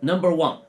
Number one,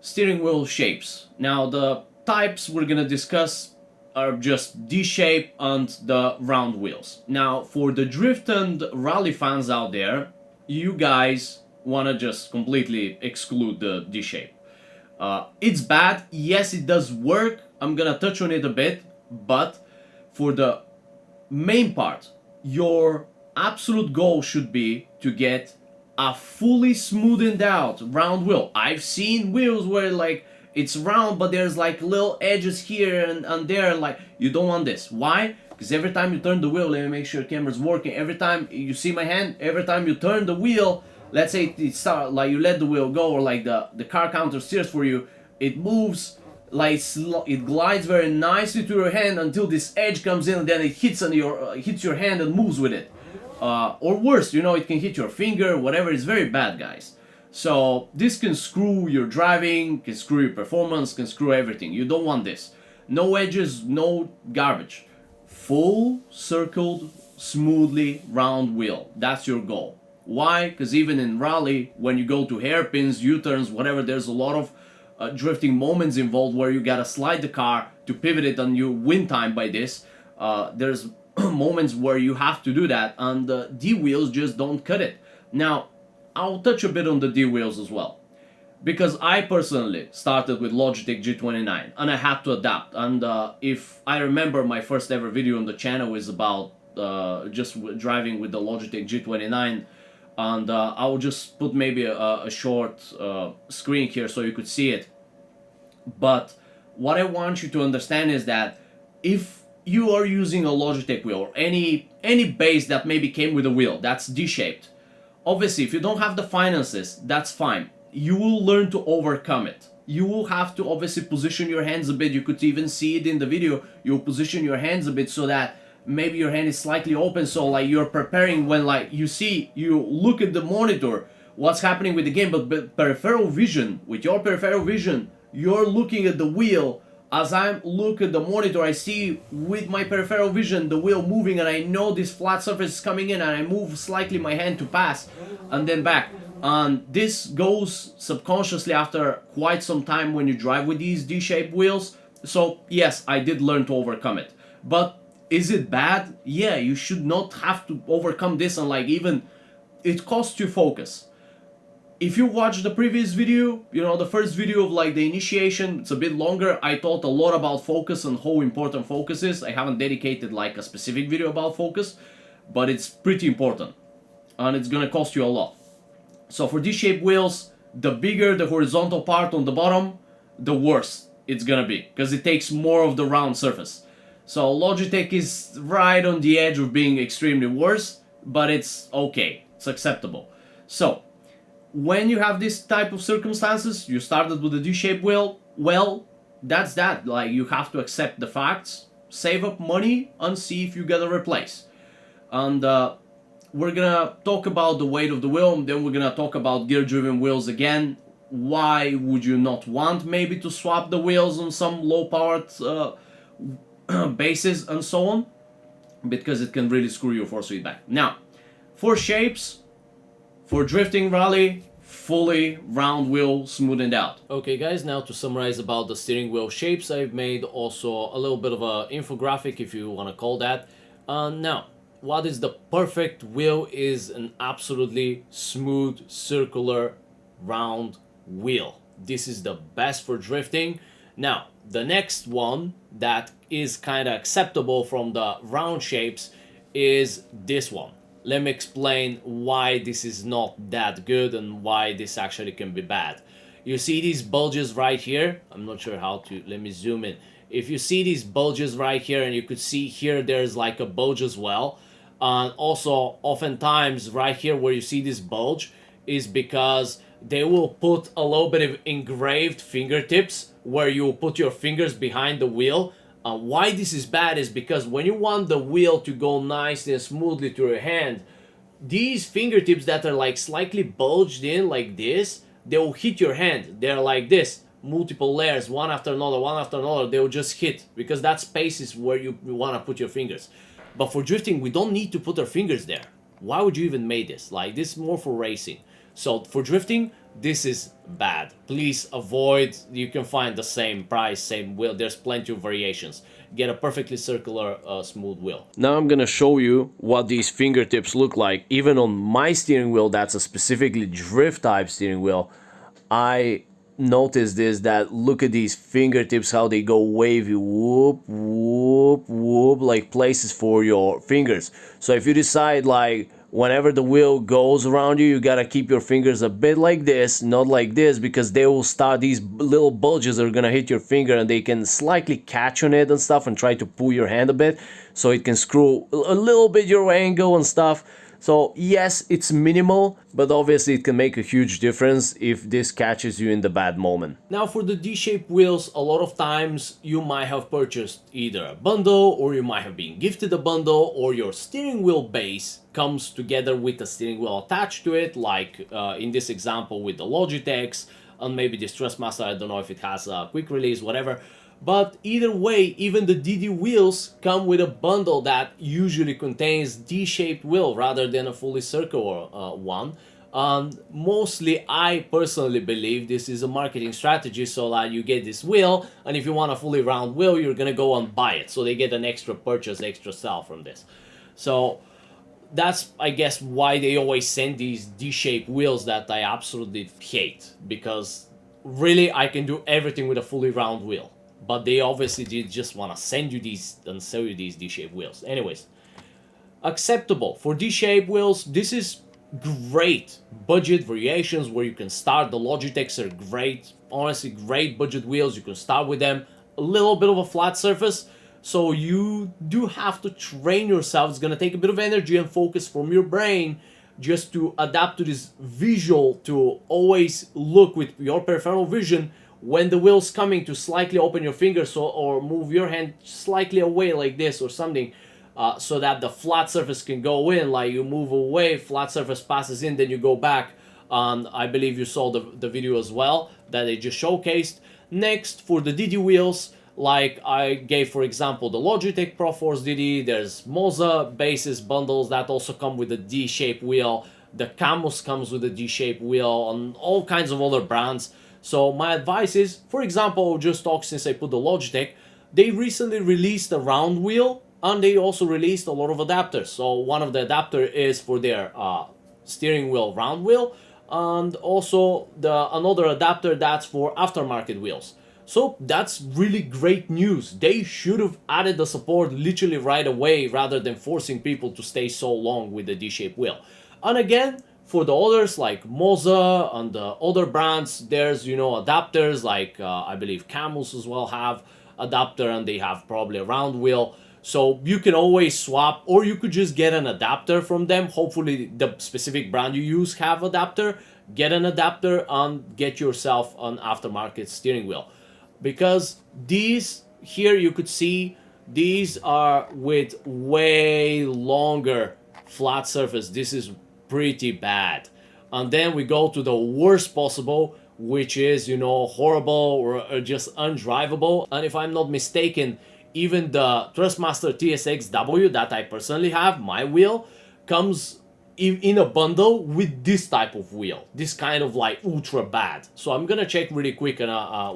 steering wheel shapes. Now the types we're gonna discuss are just D shape and the round wheels. Now for the drift and rally fans out there, you guys wanna just completely exclude the D shape. It's bad, yes it does work, I'm gonna touch on it a bit, but for the main part, your absolute goal should be to get a fully smoothened out round wheel. I've seen wheels where like it's round but there's like little edges here and there, like you don't want this. Why? Because every time you turn the wheel, let me make sure camera's working, every time you see my hand, every time you turn the wheel, let's say it start like you let the wheel go, or like the car counter steers for you, it moves like it glides very nicely to your hand until this edge comes in and then it hits your hand and moves with it. Or worse, you know, it can hit your finger, whatever. It's very bad, guys. So this can screw your driving, can screw your performance, can screw everything. You don't want this. No edges, no garbage. Full circled, smoothly round wheel. That's your goal. Why? Because even in rally, when you go to hairpins, U-turns, whatever, there's a lot of drifting moments involved where you gotta slide the car to pivot it and you win time by this. There's moments where you have to do that, and the D wheels just don't cut it. Now, I'll touch a bit on the D wheels as well, because I personally started with Logitech G29 and I had to adapt. And if I remember, my first ever video on the channel is about just driving with the Logitech G29, and I'll just put maybe a short screen here so you could see it. But what I want you to understand is that if you are using a Logitech wheel or any base that maybe came with a wheel that's D-shaped, obviously if you don't have the finances, that's fine. You will learn to overcome it. You will have to obviously position your hands a bit. You could even see it in the video. You'll position your hands a bit so that maybe your hand is slightly open, so like you're preparing when like you look at the monitor what's happening with the game, but peripheral vision, with your peripheral vision, you're looking at the wheel. As I look at the monitor, I see with my peripheral vision the wheel moving, and I know this flat surface is coming in, and I move slightly my hand to pass and then back. And this goes subconsciously after quite some time when you drive with these D-shaped wheels. So yes, I did learn to overcome it. But is it bad? Yeah, you should not have to overcome this, and like even it costs you focus. If you watch the previous video, you know, the first video of like the initiation, it's a bit longer. I talked a lot about focus and how important focus is. I haven't dedicated like a specific video about focus, but it's pretty important and it's gonna cost you a lot. So for D-shaped wheels, the bigger the horizontal part on the bottom, the worse it's gonna be, because it takes more of the round surface. So Logitech is right on the edge of being extremely worse, but it's okay, it's acceptable. So when you have this type of circumstances, you started with a D-shaped wheel, well, that's that. Like, you have to accept the facts, save up money, and see if you get a replace. And we're gonna talk about the weight of the wheel, and then we're gonna talk about gear-driven wheels again. Why would you not want maybe to swap the wheels on some low-powered bases and so on? Because it can really screw your force feedback. Now, for shapes, for drifting rally, fully round wheel smoothened out. Okay guys, now to summarize about the steering wheel shapes, I've made also a little bit of an infographic, if you want to call that. Now, what is the perfect wheel is an absolutely smooth, circular, round wheel. This is the best for drifting. Now, the next one that is kind of acceptable from the round shapes is this one. Let me explain why this is not that good and why this actually can be bad. You see these bulges right here? I'm not sure how to, let me zoom in. If you see these bulges right here, and you could see here there's like a bulge as well. And also oftentimes right here where you see this bulge is because they will put a little bit of engraved fingertips where you will put your fingers behind the wheel. Why this is bad is because when you want the wheel to go nice and smoothly to your hand, these fingertips that are like slightly bulged in like this, they will hit your hand. They're like this, multiple layers, one after another, they will just hit, because that space is where you want to put your fingers. But for drifting, we don't need to put our fingers there. Why would you even make this? Like, this is more for racing. So for drifting, this is bad. Please avoid. You can find the same price, same wheel. There's plenty of variations. Get a perfectly circular, smooth wheel. Now I'm gonna show you what these fingertips look like. Even on my steering wheel, that's a specifically drift type steering wheel, I noticed this, that look at these fingertips, how they go wavy, whoop, whoop, whoop, like places for your fingers. So if you decide, like, whenever the wheel goes around you, you gotta keep your fingers a bit like this, not like this, because they will start, these little bulges are gonna hit your finger and they can slightly catch on it and stuff and try to pull your hand a bit, so it can screw a little bit your angle and stuff. So yes, it's minimal, but obviously it can make a huge difference if this catches you in the bad moment. Now for the D-shaped wheels, a lot of times you might have purchased either a bundle, or you might have been gifted a bundle, or your steering wheel base comes together with a steering wheel attached to it, like in this example with the Logitechs, and maybe this Trustmaster, I don't know if it has a quick release, whatever. But either way, even the DD wheels come with a bundle that usually contains D-shaped wheel rather than a fully circular one. And mostly, I personally believe this is a marketing strategy, so that you get this wheel, and if you want a fully round wheel, you're gonna go and buy it. So they get an extra purchase, extra sell from this. So that's, I guess, why they always send these D-shaped wheels that I absolutely hate. Because really, I can do everything with a fully round wheel. But they obviously did just want to send you these and sell you these D-shaped wheels. Anyways, acceptable. For D-shaped wheels, this is great budget variations where you can start. The Logitechs are great. Honestly, great budget wheels. You can start with them. A little bit of a flat surface. So you do have to train yourself. It's going to take a bit of energy and focus from your brain just to adapt to this visual, to always look with your peripheral vision when the wheel's coming, to slightly open your fingers, or move your hand slightly away like this or something, so that the flat surface can go in. Like you move away, flat surface passes in, then you go back. I believe you saw the video as well that they just showcased. Next, for the DD wheels, like I gave for example the Logitech Pro Force DD, there's Moza bases bundles that also come with a D-shaped wheel. The Camus comes with a D-shaped wheel, and all kinds of other brands. So my advice is, for example, I'll just talk since I put the Logitech, they recently released a round wheel, and they also released a lot of adapters. So one of the adapter is for their steering wheel round wheel, and also another adapter that's for aftermarket wheels. So that's really great news. They should have added the support literally right away rather than forcing people to stay so long with the D-shaped wheel. And again, for the others like Moza and the other brands, there's, adapters like I believe Camus as well have adapter, and they have probably a round wheel. So you can always swap, or you could just get an adapter from them. Hopefully the specific brand you use have adapter. Get an adapter and get yourself an aftermarket steering wheel. Because these here, you could see, these are with way longer flat surface. This is pretty bad. And then we go to the worst possible, which is, horrible or just undrivable. And if I'm not mistaken, even the Trustmaster TSX-W that I personally have, my wheel, comes in a bundle with this type of wheel, this kind of like ultra bad. So I'm gonna check really quick and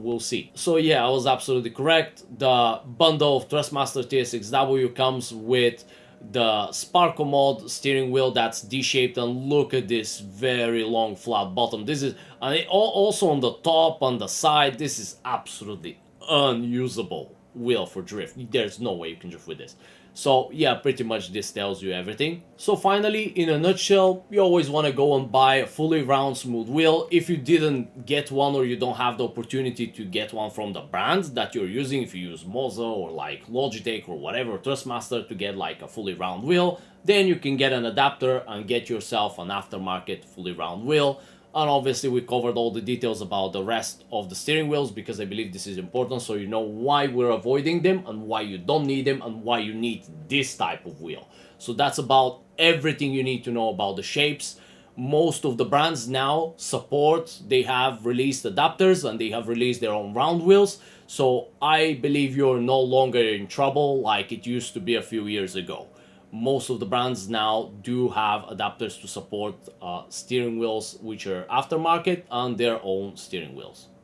we'll see. So yeah, I was absolutely correct. The bundle of Trustmaster TSX-W comes with the Sparkle Mod steering wheel that's D-shaped, and look at this very long flat bottom. This is, and also on the top, on the side, this is absolutely unusable wheel for drift. There's no way you can drift with this. So yeah, pretty much this tells you everything. So finally, in a nutshell, you always want to go and buy a fully round smooth wheel. If you didn't get one, or you don't have the opportunity to get one from the brand that you're using, if you use Moza or like Logitech or whatever, Trustmaster, to get like a fully round wheel, then you can get an adapter and get yourself an aftermarket fully round wheel. And obviously we covered all the details about the rest of the steering wheels, because I believe this is important, so you know why we're avoiding them and why you don't need them and why you need this type of wheel. So that's about everything you need to know about the shapes. Most of the brands now support, they have released adapters and they have released their own round wheels. So I believe you're no longer in trouble like it used to be a few years ago. Most of the brands now do have adapters to support steering wheels which are aftermarket and their own steering wheels.